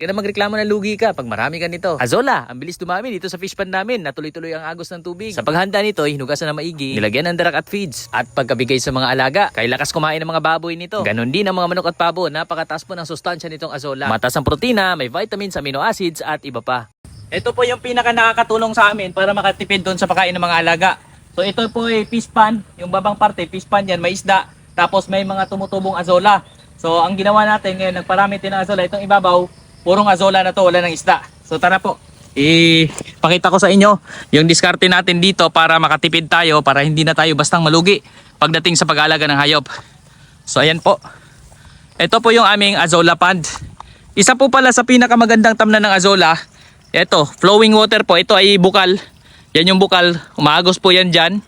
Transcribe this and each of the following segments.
Kaya na magreklamo na lugi ka pag marami ka nito. Azola, ang bilis dumami dito sa fish pond namin na tuloy-tuloy ang agos ng tubig. Sa paghanda nito, hinugasan na maigi, nilagyan ng darak at feeds. At pagkabigay sa mga alaga, kay lakas kumain ng mga baboy nito. Ganon din ang mga manok at pabo, napakataas po ng sustansya nitong Azola. Mataas ang protina, may vitamins, amino acids at iba pa. Ito po yung pinaka nakakatulong sa amin para makatipid doon sa pagkain ng mga alaga. So ito po ay fish pond, yung babang parte, fish pond yan, may isda. Tapos may mga tumutubong Azola. So ang ginawa natin ngayon, nagparami din ng Azola. Itong ibabaw, purong Azola na to, wala ng isda. So tara po, ipakita ko sa inyo yung diskarte natin dito para makatipid tayo, para hindi na tayo bastang malugi pagdating sa pag-aalaga ng hayop. So ayan po. Ito po yung aming Azola pond. Isa po pala sa pinakamagandang tamnan ng Azola, ito, flowing water po. Ito ay bukal. Yan yung bukal, umaagos po yan dyan.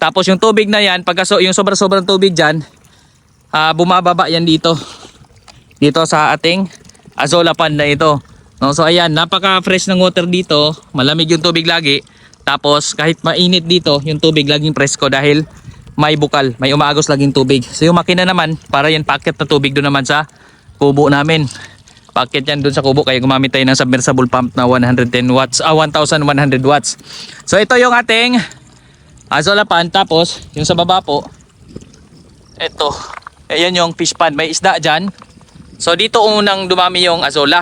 Tapos yung tubig na yan, pagka yung sobrang tubig dyan, bumababa yan dito. Dito sa ating Azola pond na ito. No, so ayan, napaka-fresh ng water dito. Malamig yung tubig lagi. Tapos kahit mainit dito, yung tubig laging presko dahil may bukal, may umaagos laging tubig. So yung makina naman, para yan packet na tubig doon naman sa kubo namin. Packet yan doon sa kubo, kaya gumamit tayo ng submersible pump na 110 watts, 1100 watts. So ito yung ating Azola pond. Tapos yung sa baba po, ito, ayan yung fish pond, may isda dyan. So dito unang dumami yung Azola.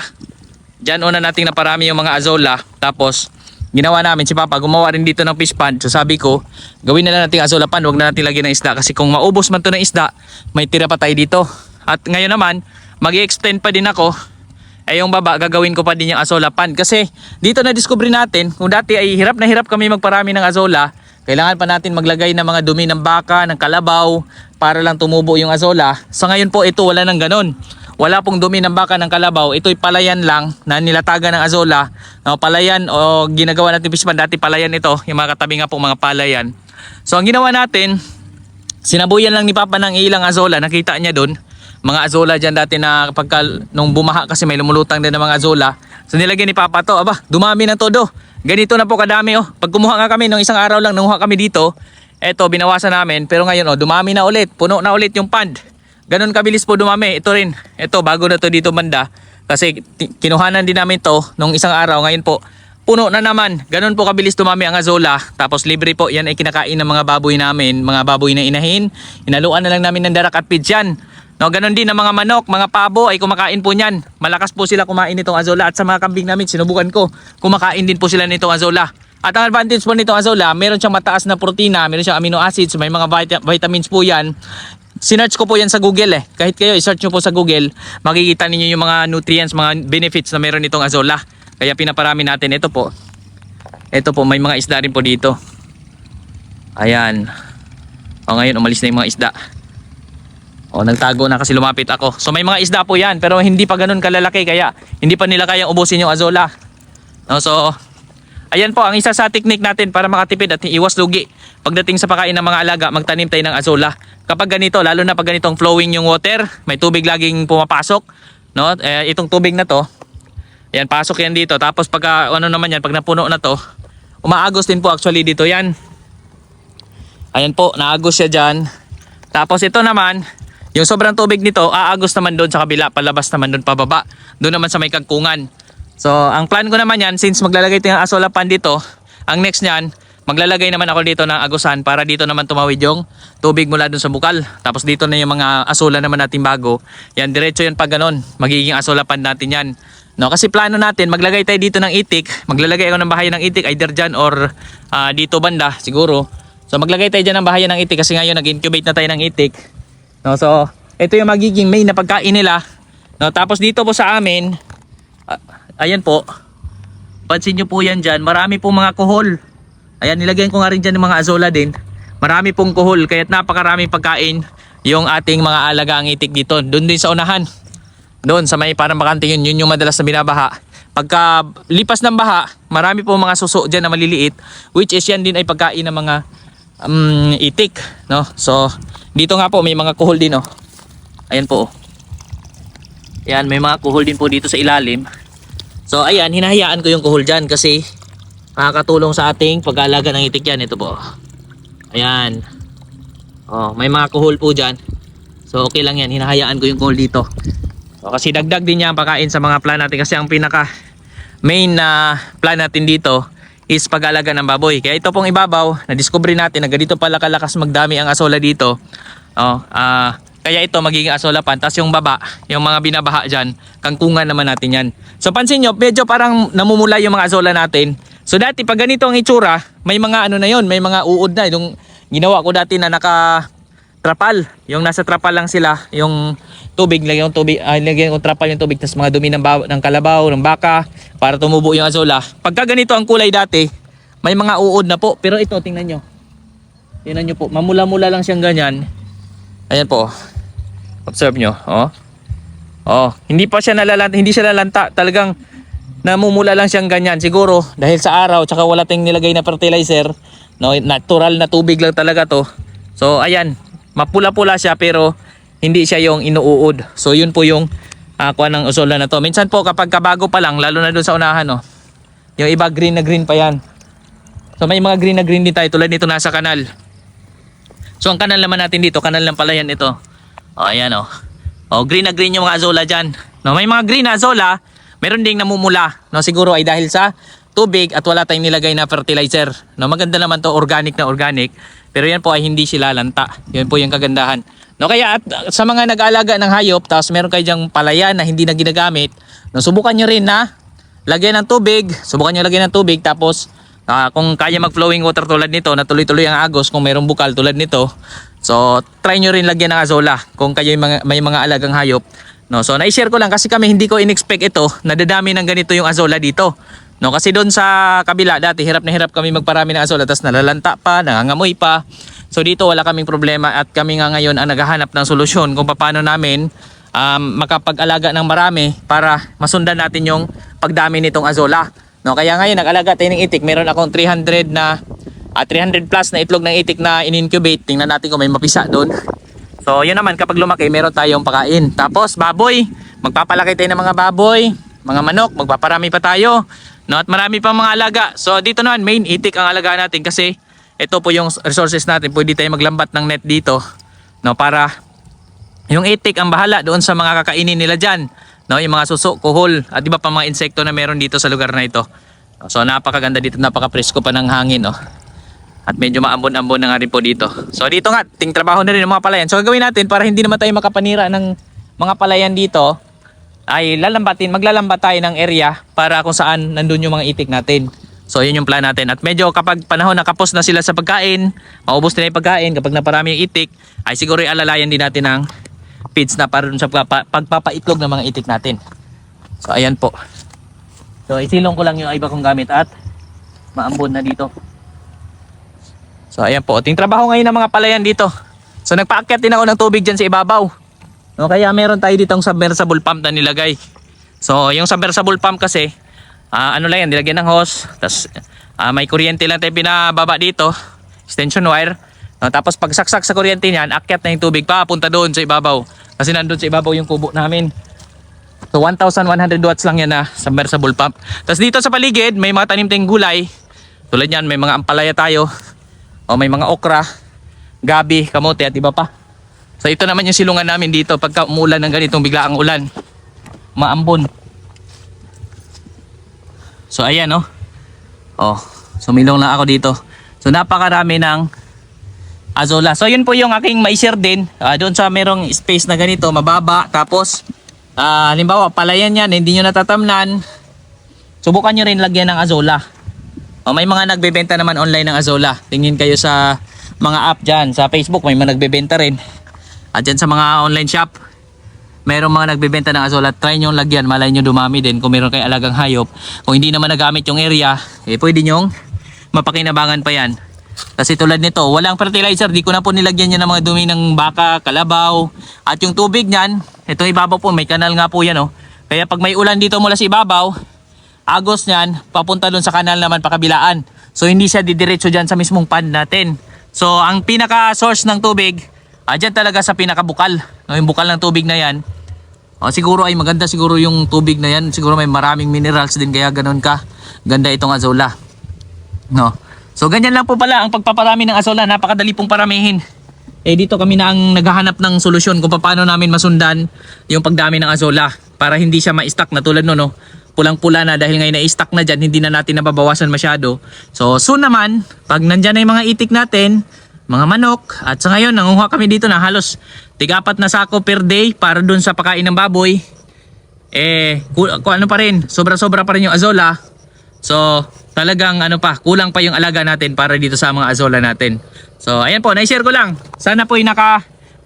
Diyan una nating naparami yung mga Azola. Tapos ginawa namin, si Papa gumawa rin dito ng fish pond. So sabi ko, gawin na lang natin Azola pond, huwag na natin lagyan ng isda. Kasi kung maubos man to ng isda, may tira pa tayo dito. At ngayon naman, mag-i-extend pa din ako. Yung baba, gagawin ko pa din yung Azola pond. Kasi dito na discover natin, kung dati ay hirap na hirap kami magparami ng Azola, kailangan pa natin maglagay ng mga dumi ng baka, ng kalabaw, para lang tumubo yung Azola. So ngayon po, ito wala nang ganon. Wala pong dumi ng baka, ng kalabaw. Ito'y palayan lang na nilatagan ng Azola. No, palayan o ginagawa natin fish pond. Dati palayan ito. Yung mga katabi nga po mga palayan. So ang ginawa natin, sinabuyan lang ni Papa ng ilang Azola. Nakita niya doon. Mga Azola dyan dati na pagka nung bumaha kasi may lumulutang din ng mga Azola. So nilagyan ni Papa to. Aba, dumami na todo. Ganito na po kadami oh. Pag kumuha nga kami nung isang araw lang, nanguha kami dito. Eto, binawasan namin. Pero ngayon oh, dumami na ulit. Puno na ulit yung pond. Ganon kabilis po dumami. Ito rin. Ito, bago na to dito banda. Kasi kinuhanan din namin to nung isang araw. Ngayon po, puno na naman. Ganon po kabilis dumami ang Azola. Tapos libre po. Yan ay kinakain ng mga baboy namin. Mga baboy na inahin. Inaluan na lang namin ng darak at feeds yan. No, ganon din ang mga manok, mga pabo ay kumakain po niyan. Malakas po sila kumain nitong Azola. At sa mga kambing namin, sinubukan ko. Kumakain din po sila nitong Azola. At ang advantage po nitong Azola, meron siyang mataas na protina, meron siyang amino acids, may mga vitamins po yan. Sinearch ko po yan sa Google eh. Kahit kayo i-search nyo po sa Google, makikita ninyo yung mga nutrients, mga benefits na meron itong Azola. Kaya pinaparami natin. Ito po. Ito po, may mga isda rin po dito. Ayan. O ngayon, umalis na yung mga isda. O nagtago na kasi lumapit ako. So may mga isda po yan, pero hindi pa ganun kalalaki. Kaya hindi pa nila kayang ubusin yung Azola. No, so, ayan po ang isa sa technique natin para makatipid at iwas lugi. Pagdating sa pagkain ng mga alaga, magtanim tayo ng Azola. Kapag ganito, lalo na pag ganitong flowing yung water, may tubig laging pumapasok, no? Itong tubig na to, ayan, pasok yan dito. Tapos pag ano naman yan, pag napuno na to, umaagos din po actually dito yan. Ayan po, naagos siya dyan. Tapos ito naman, yung sobrang tubig nito, aagos naman doon sa kabila, palabas naman doon pababa. Doon naman sa may kagkungan. So, ang plan ko naman yan, since maglalagay tayo ng Azola pond dito, ang next nyan, maglalagay naman ako dito ng agusan para dito naman tumawid yung tubig mula dun sa bukal. Tapos dito na yung mga Azola naman natin bago. Yan, diretso yan pag ganon. Magiging Azola pond natin yan. No, kasi plano natin, maglagay tayo dito ng itik. Maglalagay ako ng bahayan ng itik, either dyan or dito banda siguro. So maglagay tayo dyan ng bahayan ng itik kasi ngayon nag-incubate na tayo ng itik. No, so ito yung magiging main na pagkain nila. No, tapos dito po sa amin, ayan po. Pansin nyo po yan dyan, marami pong mga kuhol. Ayan, nilagyan ko nga rin dyan ng mga Azola din. Marami pong kuhol, kaya't napakaraming pagkain yung ating mga alagang itik dito. Doon din sa unahan. Doon sa may parang bakante yun yung madalas na binabaha. Pagka lipas ng baha, marami pong mga suso dyan na maliliit. Which is yan din ay pagkain ng mga itik. No? So, dito nga po may mga kuhol din. Oh. Ayan po. Ayan, may mga kuhol din po dito sa ilalim. So, ayan, hinahayaan ko yung kuhol dyan kasi nakakatulong sa ating pag-aalaga ng itik yan. Ito po. Ayan. Oh, may mga kuhol po dyan. So okay lang yan. Hinahayaan ko yung kuhol dito. O, kasi dagdag din niya ang pagkain sa mga plan natin kasi ang pinaka main na plan natin dito is pag-alaga ng baboy. Kaya ito pong ibabaw, na-discover natin na ganito pala kalakas magdami ang asola dito. Kaya ito magiging asola pan. Tapos yung baba, yung mga binabaha dyan, kangkungan naman natin yan. So pansin nyo, medyo parang namumula yung mga asola natin. So dati pag ganito ang itsura, may mga ano na yon, may mga uod na. Yung ginawa ko dati na naka-trapal. Yung nasa trapal lang sila, yung tubig, lagyan ko trapal yung tubig, tapos mga dumi ng kalabaw, ng baka, para tumubo yung azola. Pagka ganito ang kulay dati, may mga uod na po. Pero ito, tingnan nyo. Tingnan nyo po, mamula-mula lang siyang ganyan. Ayan po. Observe nyo. Hindi pa siya nalalanta, hindi siya lalanta. Talagang namumula lang siyang ganyan. Siguro, dahil sa araw, tsaka wala tayong nilagay na fertilizer, no, natural na tubig lang talaga to. So, ayan, mapula-pula siya pero hindi siya yung inuud. So yun po yung kuha ng azola na to. Minsan po kapag kabago pa lang, lalo na doon sa unahan, no, yung iba green na green pa yan. So may mga green na green din tayo tulad nito nasa kanal. So ang kanal naman natin dito, kanal ng palayan ito. Ayan green na green yung mga azola dyan. No, may mga green na azola, meron ding namumula. No, siguro ay dahil sa tubig at wala tayong nilagay na fertilizer. No, maganda naman to, organic na organic. Pero yan po ay hindi sila lanta. Yan po yung kagandahan. No, kaya at sa mga nag-aalaga ng hayop, tapos meron kayo dyang palayan na hindi na ginagamit, no, subukan nyo rin na lagyan ng tubig. Subukan nyo lagyan ng tubig, tapos kung kaya mag-flowing water tulad nito, na tuloy-tuloy ang agos, kung mayroong bukal tulad nito, so try nyo rin lagyan ng azola kung kayo may mga alagang hayop. No, so na-share ko lang kasi kami hindi ko in-expect ito, nadadami ng ganito yung azola dito. No, kasi doon sa kabila dati hirap na hirap kami magparami ng azola, tapos nalalanta pa, nangangamoy pa. So dito wala kaming problema at kami nga ngayon ang naghahanap ng solusyon kung paano namin makapag-alaga ng marami para masundan natin yung pagdami nitong azola. No, kaya ngayon nag-alaga tayo ng itik. Meron akong 300 plus na itlog ng itik na in-incubate. Tingnan natin kung may mapisa doon. So yun naman, kapag lumaki meron tayong pakain. Tapos baboy, magpapalaki tayo ng mga baboy, mga manok, magpaparami pa tayo. No, at marami pang mga alaga. So dito naman main itik ang alaga natin kasi ito po yung resources natin. Pwede tayo maglambat ng net dito, no, para yung itik ang bahala doon sa mga kakainin nila dyan, no, yung mga suso, kuhol at iba pa mga insekto na meron dito sa lugar na ito. So napakaganda dito, napaka-presko pa ng hangin, no? At medyo maambon-ambon na nga rin po dito. So dito nga, ting trabaho na rin ng mga palayan. So gagawin natin para hindi naman tayo makapanira ng mga palayan dito, ay maglalambat tayo ng area para kung saan nandun yung mga itik natin. So yun yung plan natin. At medyo kapag panahon nakapos na sila sa pagkain, maubos nila yung pagkain, kapag naparami yung itik, ay siguro alalayan din natin ng feeds na para dun sa pagpapaitlog ng mga itik natin. So ayan po. So isilong ko lang yung iba kong gamit at maambon na dito. So ayan po, ting trabaho ngayon ng mga palayan dito. So nagpaakyat din ako ng tubig dyan sa ibabaw. No, kaya meron tayo ditong submersible pump na nilagay. So yung submersible pump kasi, ano lang yan, nilagyan ng hose, tapos may kuryente lang tayo pinababa dito, extension wire. No, tapos pag saksak sa kuryente niyan, akyat na yung tubig papunta doon sa ibabaw. Kasi nandun sa ibabaw yung kubo namin. So 1,100 watts lang yan na submersible pump. Tapos dito sa paligid, may mga tanim tayong gulay. Tulad yan, may mga ampalaya tayo. O may mga okra, gabi, kamote at iba pa. So ito naman yung silungan namin dito pagka umulan ng ganitong biglaang ulan. Maambon. So ayan, no. Sumilong lang ako dito. So napakarami ng azola. So yun po yung aking mai-share din. Doon sa merong space na ganito, mababa. Tapos halimbawa palayan yan, hindi nyo natatamnan, subukan nyo rin lagyan ng azola. May mga nagbebenta naman online ng azola. Tingin kayo sa mga app dyan. Sa Facebook may mga nagbebenta rin. At dyan sa mga online shop, mayroong mga nagbebenta ng azola. Try nyo lagyan, malay nyo dumami din kung meron kayo alagang hayop. Kung hindi naman nagamit yung area, pwede nyo mapakinabangan pa yan. Kasi tulad nito, walang fertilizer, di ko na po nilagyan yan ng mga dumi ng baka, kalabaw. At yung tubig nyan, ito ibabaw po, may kanal nga po yan. Kaya pag may ulan dito mula sa ibabaw, agos nyan, papunta dun sa kanal naman pakabilaan. So hindi siya didiretso dyan sa mismong pond natin. So ang pinaka source ng tubig, dyan talaga sa pinakabukal. Yung bukal ng tubig na yan, siguro ay maganda siguro yung tubig na yan. Siguro may maraming minerals din kaya ganun ka ganda itong azola. No. So ganyan lang po pala ang pagpaparami ng azola. Napakadali pong paramihin. eh dito kami na ang naghahanap ng solusyon kung paano namin masundan yung pagdami ng azola para hindi siya ma-stack na tulad no, no. Pulang-pula na dahil ngayon na-stack na dyan, hindi na natin nababawasan masyado. So soon naman, pag nandyan na yung mga itik natin, mga manok, at sa ngayon nangunguha kami dito na halos tiga-4 na sako per day para dun sa pakain ng baboy. Kung ano pa rin, sobra-sobra pa rin yung azola. So talagang ano pa, kulang pa yung alaga natin para dito sa mga azola natin. So ayan po, na-share ko lang. Sana po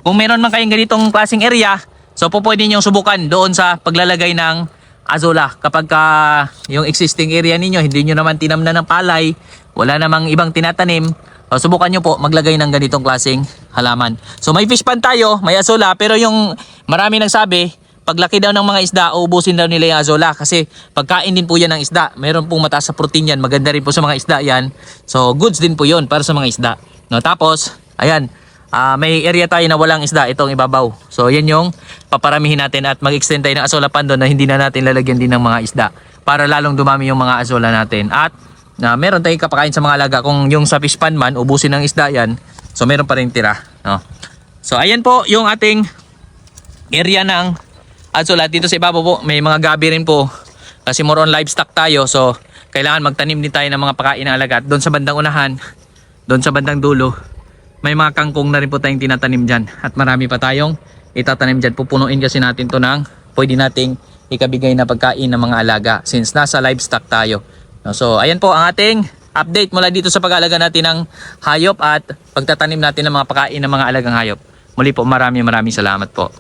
kung meron man kayong ganitong klaseng area, so po pwede nyo subukan doon sa paglalagay ng azola. Kapag yung existing area ninyo, hindi nyo naman tinamnan ng palay, wala namang ibang tinatanim, so subukan nyo po maglagay ng ganitong klaseng halaman. So may fish pan tayo, may azola, pero yung marami nagsabi, paglaki daw ng mga isda, uubusin daw nila yung azola kasi pagkain din po yan ng isda. Meron pong mataas sa protein yan, maganda rin po sa mga isda yan. So goods din po yun para sa mga isda. No, tapos, ayan, may area tayo na walang isda, itong ibabaw. So yan yung paparamihin natin at mag-extend tayo ng azola pan doon na hindi na natin lalagyan din ng mga isda para lalong dumami yung mga azola natin. At meron tayong kapakain sa mga alaga. Kung yung sa fish pan man, ubusin ng isda yan, so meron pa rin tira. No? So ayan po yung ating area ng azola. Dito sa ibabaw po, may mga gabi rin po kasi more on livestock tayo. So kailangan magtanim din tayo ng mga pakain ng alaga. At doon sa bandang unahan, doon sa bandang dulo, may mga kangkong na rin po tayong tinatanim dyan. At marami pa tayong itatanim dyan. Pupunuin kasi natin to ng pwede nating ikabigay na pagkain ng mga alaga since nasa livestock tayo. So ayan po ang ating update mula dito sa pag-aalaga natin ng hayop at pagtatanim natin ng mga pagkain ng mga alagang hayop. Muli po maraming salamat po.